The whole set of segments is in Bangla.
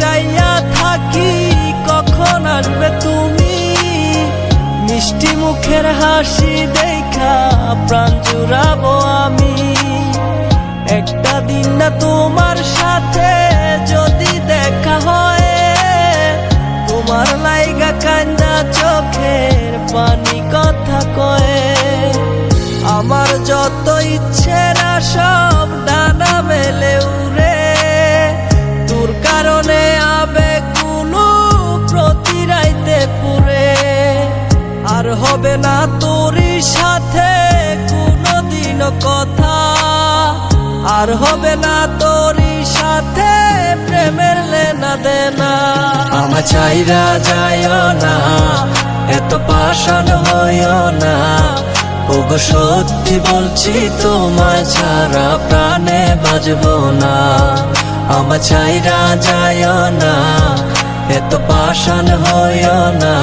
চাইয়া থাকি কখন আসবে তুমি, মিষ্টি মুখের হাসি দেখা প্রাণ জুড়াবো আমি। একটা দিন না তোমার সাথে যদি দেখা হয়, তোমার লাইগা কান্দা চোখের পানি কথা কয়ে। আমার যত ইচ্ছে না সব ডানা মেলে উড়ে, তোর কারণে আবেগগুলো প্রতি রাইতে পুরে। আর হবে না তোর সাথে কোনোদিনও কথা, আর হবে না তোর সাথে প্রেমের লেনা দেনা। আমার চাইরা যাইও না, এত পাষাণ হইও না, ওগো সত্যি বলছি তোমায় ছাড়া প্রাণে বাজবো না। আমার চাইরা যাইও না, এত পাষাণ হইও না,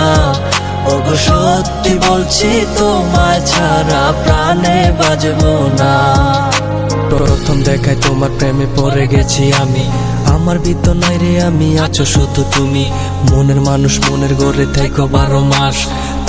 ওগো সত্যি বলছি তোমায় ছাড়া প্রাণে বাজবো না। প্রথম দেখায় তোমার প্রেমে পড়ে গেছি আমি, আমার ভিতর নাই রে আমি, আছো শুধু তুমি। মনের মানুষ মনের ঘরে থাকো 12 মাস,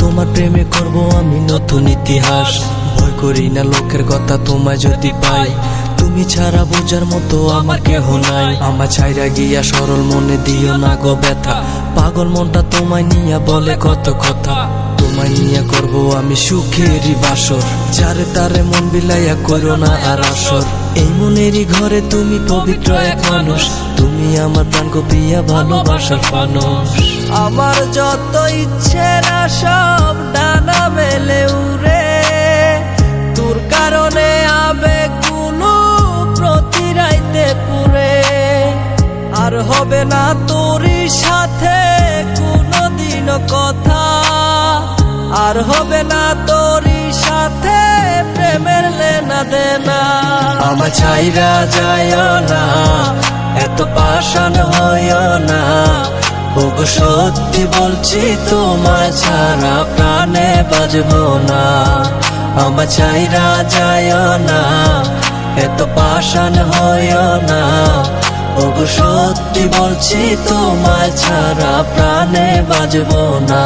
তোমার প্রেমে করব আমি নতুন ইতিহাস। ভয় করি না লোকের কথা তোমায় যদি পাই, তুমি ছাড়া বোঝার মতো আমার কেহ নাই। আমার ছাইরা গিয়া সরল মনে দিও না গো ব্যথা, পাগল মনটা তোমায় নিয়া বলে কত কথা। তোমায় নিয়া করব আমি সুখেরই বাসর, যারে তারে মন বিলাইয়া করো না আর আসর। এই মনেরই ঘরে তুমি পবিত্র এক মানুষ, তুমি আমার প্রাণ গো প্রিয়া ভালোবাসার মানুষ। আমার যত ইচ্ছে না সব ডানা মেলে উড়ে, তোর কারণে আবেগগুলো প্রতি রাইতে পুরে। আর হবে না তোর সাথে কোনোদিনও কথা, আর হবে না তোর সাথে প্রেমের লেনা দেনা। আমার চাইরা যাইও না, এত পাষাণ হইও না, ওগো সত্যি বলছি তোমায় ছাড়া প্রাণে বাজবো না। আমার চাইরা যাইও না, এত পাষাণ হইও না, ওগো সত্যি বলছি তোমায় ছাড়া প্রাণে বাজবো না।